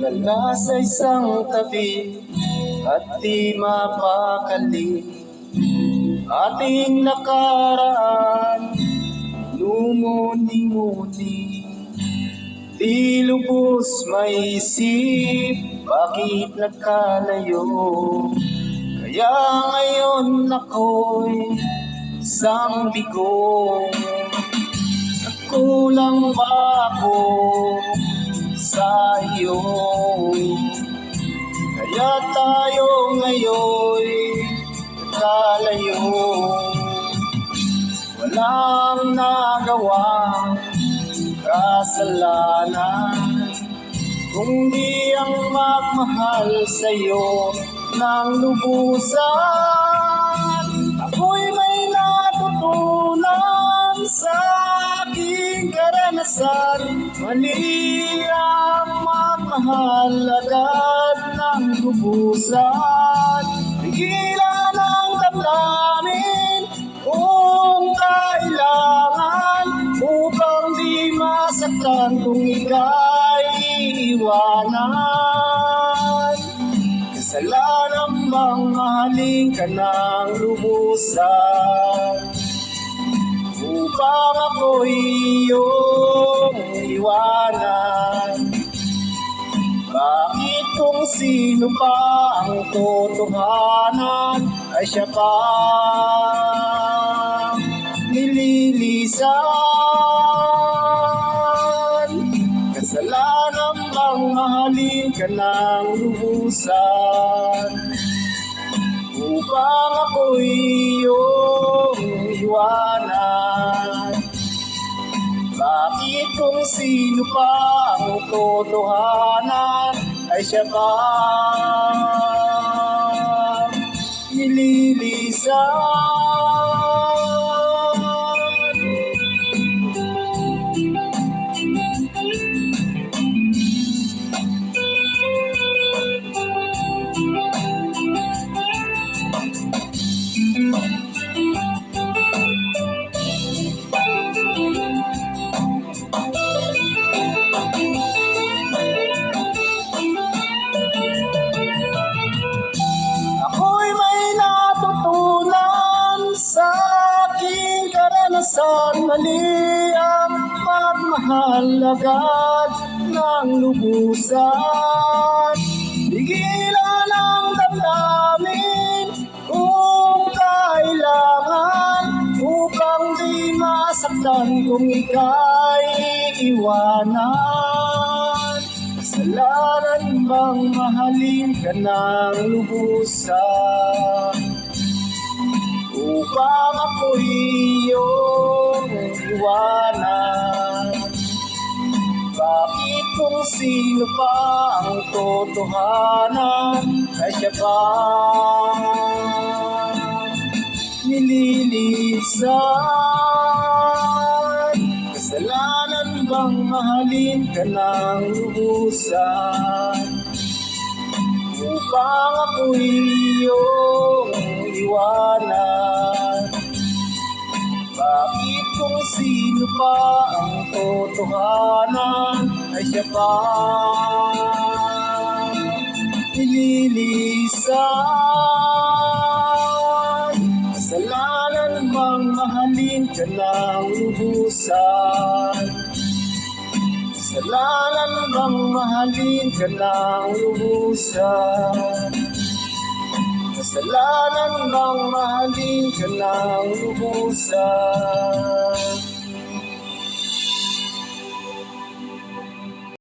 Nagdala sa isang tabi at di mapakali. Ating nakaraan, lumuni-muni. Di lubos maisip, bakit nagkalayo? Kaya ngayon ako'y isang bigo. Kulang ba ako sa iyo? Kaya tayo ngayon'y nagkalayo. Walang nagawang kasalanan, kundi ang magmahal sa'yo ng lubusan. Ako'y may natutunan sa aking karanasan. Mali ang magmahal agad ng lubusan. Pigilan ang damdamin kung kailangan, upang di masaktan kung ika'y iiwanan. Kasalanan bang mahalin ka ng lubusan, upang ako'y iyong iwanan? Bakit kung sino pa ang totohanan ay siya pa nililisan? Kasalanan bang mahalin ka ng lubusan, upang ako'y iyong iwanan? Bakit kung sino pa ang totohanan ay siya pa nililisan? Mali ang pagmahal agad ng lubusan. Pigilan ang damdamin kung kailangan, upang di masaktan kung ika'y iiwanan. Kasalanan bang mahalin ka ng lubusan, upang ako'y iyong iwanan? Bakit kung sino pa ang totohanan ay siya pa nililisan? Kasalanan bang mahalin ka ng lubusan, upang ako'y iyong iwanan? Bakit kung sino pa ang totohanan ay siya pa nililisan? Kasalanan bang mahalin ka ng lubusan, kasalanan bang mahalin ka ng lubusan? Kasalanan bang mahalin ka ng lubusan?